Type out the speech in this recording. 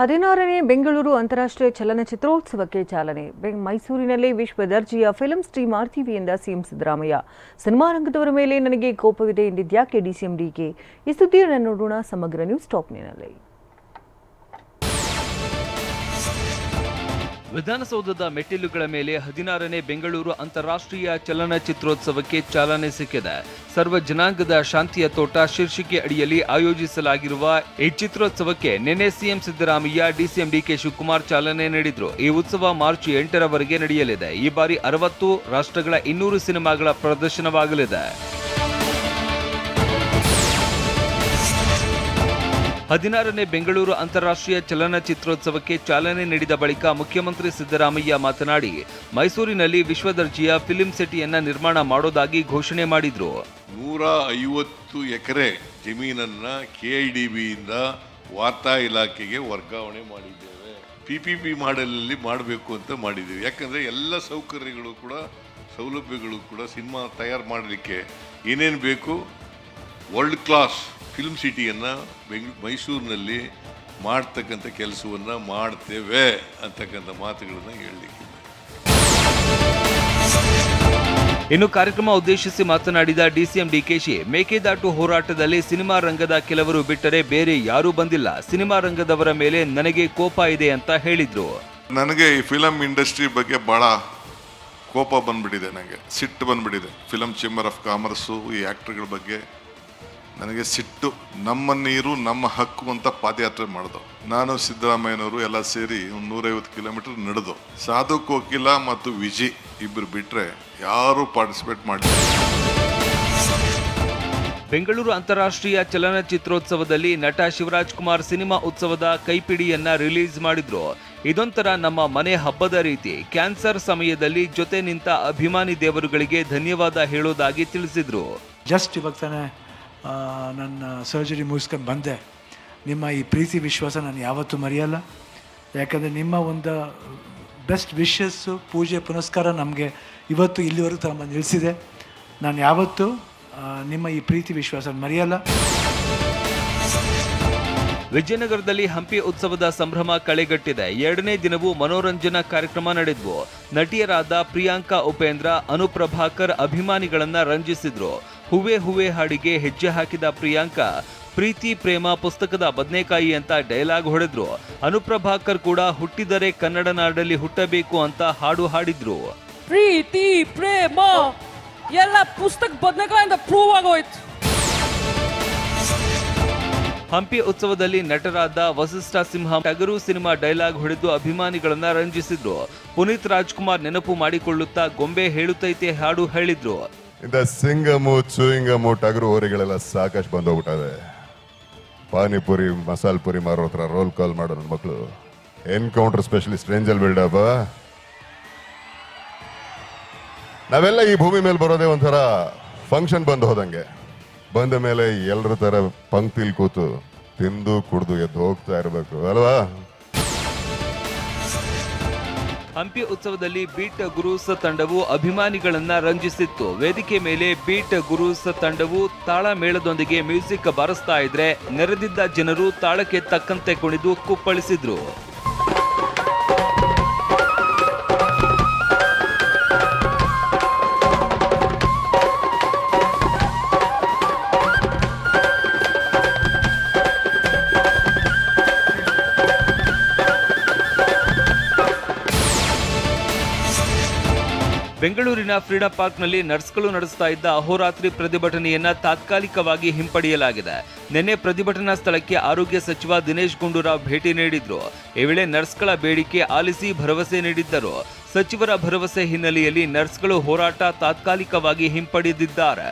16ನೇ ಬೆಂಗಳೂರು ಅಂತಾರಾಷ್ಟ್ರೀಯ ಚಲನಚಿತ್ರೋತ್ಸವಕ್ಕೆ ಚಾಲನೆ. ಮೈಸೂರಿನಲ್ಲಿ ವಿಶ್ವ ದರ್ಜೆಯ ಫಿಲ್ಮ್ ಸ್ಟ್ರೀಮ್ ಮಾಡ್ತೀವಿ ಎಂದ ಸಿಎಂ ಸಿದ್ದರಾಮಯ್ಯ. ಸಿನಿಮಾ ರಂಗದವರ ಮೇಲೆ ನನಗೆ ಕೋಪವಿದೆ ಎಂದಿದ್ಯಾಕೆ ಡಿಸಿಎಂ ಡಿಕೆ? ಈ ಸುದ್ದಿಯನ್ನು ನೋಡೋಣ ಸಮಗ್ರ ನ್ಯೂಸ್ ಟಾಪ್ನಲ್ಲಿ. ವಿಧಾನಸೌಧದ ಮೆಟ್ಟಿಲುಗಳ ಮೇಲೆ 16ನೇ ಬೆಂಗಳೂರು ಅಂತಾರಾಷ್ಟ್ರೀಯ ಚಲನಚಿತ್ರೋತ್ಸವಕ್ಕೆ ಚಾಲನೆ ಸಿಕ್ಕಿದೆ. ಸರ್ವ ಜನಾಂಗದ ಶಾಂತಿಯ ತೋಟ ಶೀರ್ಷಿಕೆ ಅಡಿಯಲ್ಲಿ ಆಯೋಜಿಸಲಾಗಿರುವ ಈ ಚಿತ್ರೋತ್ಸವಕ್ಕೆ ನಿನ್ನೆ ಸಿಎಂ ಸಿದ್ದರಾಮಯ್ಯ, ಡಿಸಿಎಂ ಡಿಕೆ ಶಿವಕುಮಾರ್ ಚಾಲನೆ ನೀಡಿದ್ರು. ಈ ಉತ್ಸವ ಮಾರ್ಚ್ 8ರವರೆಗೆ ನಡೆಯಲಿದೆ. ಈ ಬಾರಿ 60 ರಾಷ್ಟ್ರಗಳ 200 ಸಿನಿಮಾಗಳ ಪ್ರದರ್ಶನವಾಗಲಿದೆ. 16ನೇ ಬೆಂಗಳೂರು ಅಂತಾರಾಷ್ಟ್ರೀಯ ಚಲನಚಿತ್ರೋತ್ಸವಕ್ಕೆ ಚಾಲನೆ ನೀಡಿದ ಬಳಿಕ ಮುಖ್ಯಮಂತ್ರಿ ಸಿದ್ದರಾಮಯ್ಯ ಮಾತನಾಡಿ, ಮೈಸೂರಿನಲ್ಲಿ ವಿಶ್ವ ದರ್ಜೆಯ ಫಿಲ್ಮ್ ಸಿಟಿಯನ್ನ ನಿರ್ಮಾಣ ಮಾಡೋದಾಗಿ ಘೋಷಣೆ ಮಾಡಿದ್ರು. 150 ಎಕರೆ ಜಮೀನನ್ನ ಕೆಐಡಿಬಿಯಿಂದ ವಾರ್ತಾ ಇಲಾಖೆಗೆ ವರ್ಗಾವಣೆ ಮಾಡಿದ್ದೇವೆ. PPP ಮಾಡೆಲಲ್ಲಿ ಮಾಡಬೇಕು ಅಂತ ಮಾಡಿದ್ದೇವೆ. ಯಾಕಂದ್ರೆ ಎಲ್ಲ ಸೌಲಭ್ಯಗಳು ಕೂಡ ಸಿನಿಮಾ ತಯಾರು ಮಾಡಲಿಕ್ಕೆ ಏನೇನು ಬೇಕು, ವರ್ಲ್ಡ್ ಕ್ಲಾಸ್ ಫಿಲ್ಮ್ ಸಿಟಿಯನ್ನು ಮೈಸೂರಿನಲ್ಲಿ ಮಾಡ್ತಕ್ಕಂಥ ಕೆಲಸವನ್ನು ಮಾಡ್ತೇವೆ ಅಂತಕ್ಕಂಥ ಮಾತುಗಳನ್ನು ಹೇಳಲಿಕ್ಕೆ. ಇನ್ನು ಕಾರ್ಯಕ್ರಮ ಉದ್ದೇಶಿಸಿ ಮಾತನಾಡಿದ ಡಿಸಿಎಂ ಡಿಕೆಶಿ, ಮೇಕೆದಾಟು ಹೋರಾಟದಲ್ಲಿ ಸಿನಿಮಾ ರಂಗದ ಕೆಲವರು ಬಿಟ್ಟರೆ ಬೇರೆ ಯಾರೂ ಬಂದಿಲ್ಲ. ಸಿನಿಮಾ ರಂಗದವರ ಮೇಲೆ ನನಗೆ ಕೋಪ ಇದೆ ಅಂತ ಹೇಳಿದ್ರು. ನನಗೆ ಈ ಫಿಲಮ್ ಇಂಡಸ್ಟ್ರಿ ಬಗ್ಗೆ ಬಹಳ ಕೋಪ ಬಂದ್ಬಿಟ್ಟಿದೆ, ನನಗೆ ಸಿಟ್ಟು ಬಂದ್ಬಿಟ್ಟಿದೆ. ಫಿಲಮ್ ಚೇಂಬರ್ ಆಫ್ ಕಾಮರ್ಸು ಈ ಆ್ಯಕ್ಟರ್ಗಳ ಬಗ್ಗೆ ನನಗೆ ಸಿಟ್ಟು. ನಮ್ಮ ನೀರು ನಮ್ಮ ಹಕ್ಕು ಅಂತ ಪಾದಯಾತ್ರೆ ಮಾಡಿದವು. ನಾನು ಸಿದ್ದರಾಮಯ್ಯನವರು ಎಲ್ಲ ಸೇರಿ 150 ಕಿಲೋಮೀಟರ್ ನಡೆದು. ಸಾಧು ಕೋಕಿಲ ಮತ್ತು ವಿಜಿ ಇಬ್ಬರು ಬಿಟ್ಟರೆ ಯಾರೂ ಪಾರ್ಟಿಸಿಪೇಟ್ ಮಾಡಿಲ್ಲ. ಬೆಂಗಳೂರು ಅಂತಾರಾಷ್ಟ್ರೀಯ ಚಲನಚಿತ್ರೋತ್ಸವದಲ್ಲಿ ನಟ ಶಿವರಾಜ್ ಕುಮಾರ್ ಸಿನಿಮಾ ಉತ್ಸವದ ಕೈಪಿಡಿಯನ್ನ ರಿಲೀಸ್ ಮಾಡಿದ್ರು. ಇದೊಂಥರ ನಮ್ಮ ಮನೆ ಹಬ್ಬದ ರೀತಿ. ಕ್ಯಾನ್ಸರ್ ಸಮಯದಲ್ಲಿ ಜೊತೆ ನಿಂತ ಅಭಿಮಾನಿ ದೇವರುಗಳಿಗೆ ಧನ್ಯವಾದ ಹೇಳೋದಾಗಿ ತಿಳಿಸಿದ್ರು. ಜಸ್ಟ್ ಇವಾಗ ನನ್ನ ಸರ್ಜರಿ ಮುಗಿಸ್ಕೊಂಡು ಬಂದೆ. ನಿಮ್ಮ ಈ ಪ್ರೀತಿ ವಿಶ್ವಾಸ ನಾನು ಯಾವತ್ತೂ ಮರೆಯಲ್ಲ. ಯಾಕಂದರೆ ನಿಮ್ಮ ಒಂದು ಬೆಸ್ಟ್ ವಿಶಸ್ಸು, ಪೂಜೆ ಪುನಸ್ಕಾರ ನಮಗೆ ಇವತ್ತು ಇಲ್ಲಿವರೆಗೂ ತಮ್ಮ ನಿಲ್ಲಿಸಿದೆ. ನಾನು ಯಾವತ್ತೂ ನಿಮ್ಮ ಈ ಪ್ರೀತಿ ವಿಶ್ವಾಸ ಮರೆಯಲ್ಲ. ವಿಜಯನಗರದಲ್ಲಿ ಹಂಪಿ ಉತ್ಸವದ ಸಂಭ್ರಮ ಕಳೆಗಟ್ಟಿದೆ. 2ನೇ ದಿನವೂ ಮನೋರಂಜನಾ ಕಾರ್ಯಕ್ರಮ ನಡೆದ್ವು. ನಟಿಯರಾದ ಪ್ರಿಯಾಂಕಾ ಉಪೇಂದ್ರ, ಅನುಪ್ರಭಾಕರ್ ಅಭಿಮಾನಿಗಳನ್ನ ರಂಜಿಸಿದ್ರು. ಹೂವೆ ಹೂವೆ ಹಾಡಿಗೆ ಹೆಜ್ಜೆ ಹಾಕಿದ ಪ್ರಿಯಾಂಕಾ, ಪ್ರೀತಿ ಪ್ರೇಮ ಪುಸ್ತಕದ ಬದನೆಕಾಯಿ ಅಂತ ಡೈಲಾಗ್ ಹೊಡೆದ್ರು. ಅನುಪ್ರಭಾಕರ್ ಕೂಡ ಹುಟ್ಟಿದರೆ ಕನ್ನಡ ನಾಡಲ್ಲಿ ಹುಟ್ಟಬೇಕು ಅಂತ ಹಾಡು ಹಾಡಿದ್ರು. ಪ್ರೀತಿ ಪ್ರೇಮ ಎಲ್ಲ ಪುಸ್ತಕ ಬದನೆಕಾಯಿಂದ ಪ್ರೂವ್ ಆಗೋಯ್ತು. ಹಂಪಿ ಉತ್ಸವದಲ್ಲಿ ನಟರಾದ ವಸಿಷ್ಠ ಸಿಂಹ ಟಗರು ಸಿನಿಮಾ ಡೈಲಾಗ್ ಹೊಡೆದು ಅಭಿಮಾನಿಗಳನ್ನ ರಂಜಿಸಿದ್ರು. ಪುನೀತ್ ರಾಜ್ಕುಮಾರ್ ನೆನಪು ಮಾಡಿಕೊಳ್ಳುತ್ತಾ ಗೊಂಬೆ ಹೇಳುತ್ತೈತೆ ಹಾಡು ಹೇಳಿದ್ರು. ಇಂದ ಸಿಂಗಮು ಚೂಯಿಂಗಮು ಟಗರು ಹೋರಿಗಳೆಲ್ಲ ಸಾಕಷ್ಟು ಬಂದೋಗ್ಬಿಟ್ಟವೆ. ಪಾನಿಪುರಿ ಮಸಾಲ್ ಪುರಿ ಮಾರೋ ಹತ್ರ ರೋಲ್ ಕಾಲ್ ಮಾಡೋ ನನ್ನ ಮಕ್ಕಳು ಎನ್ಕೌಂಟರ್ ಸ್ಪೆಷಲಿಸ್ಟ್ ರೇಂಜಲ್ ಬಿಲ್ಡಪ್ಪ. ನಾವೆಲ್ಲ ಈ ಭೂಮಿ ಮೇಲೆ ಬರೋದೇ ಒಂಥರ ಫಂಕ್ಷನ್ ಬಂದು ಹೋದಂಗೆ. ಬಂದ ಮೇಲೆ ಎಲ್ಲರ ತರ ಪಂಕ್ತಿಲ್ ಕೂತು ತಿಂದು ಕುಡ್ದು ಎದ್ದು ಹೋಗ್ತಾ ಇರಬೇಕು ಅಲ್ವಾ? ಹಂಪಿ ಉತ್ಸವದಲ್ಲಿ ಬೀಟ್ ಗುರೂಸ್ ತಂಡವು ಅಭಿಮಾನಿಗಳನ್ನ ರಂಜಿಸಿತ್ತು. ವೇದಿಕೆ ಮೇಲೆ ಬೀಟ್ ಗುರೂಸ್ ತಂಡವು ತಾಳ ಮೇಳದೊಂದಿಗೆ ಮ್ಯೂಸಿಕ್ ಬಾರಿಸ್ತಾ ಇದ್ರೆ ನೆರೆದಿದ್ದ ಜನರು ತಾಳಕ್ಕೆ ತಕ್ಕಂತೆ ಕುಣಿದು ಕುಪ್ಪಳಿಸಿದ್ರು. ಬೆಂಗಳೂರಿನ ಫ್ರೀಡಂ ಪಾರ್ಕ್ನಲ್ಲಿ ನರ್ಸ್ಗಳು ನಡೆಸ್ತಾ ಇದ್ದ ಅಹೋರಾತ್ರಿ ಪ್ರತಿಭಟನೆಯನ್ನ ತಾತ್ಕಾಲಿಕವಾಗಿ ಹಿಂಪಡೆಯಲಾಗಿದೆ. ನಿನ್ನೆ ಪ್ರತಿಭಟನಾ ಸ್ಥಳಕ್ಕೆ ಆರೋಗ್ಯ ಸಚಿವ ದಿನೇಶ್ ಗುಂಡೂರಾವ್ ಭೇಟಿ ನೀಡಿದ್ರು. ಈ ವೇಳೆ ನರ್ಸ್ಗಳ ಬೇಡಿಕೆ ಆಲಿಸಿ ಭರವಸೆ ನೀಡಿದ್ದರು. ಸಚಿವರ ಭರವಸೆ ಹಿನ್ನೆಲೆಯಲ್ಲಿ ನರ್ಸ್ಗಳು ಹೋರಾಟ ತಾತ್ಕಾಲಿಕವಾಗಿ ಹಿಂಪಡೆದಿದ್ದಾರೆ.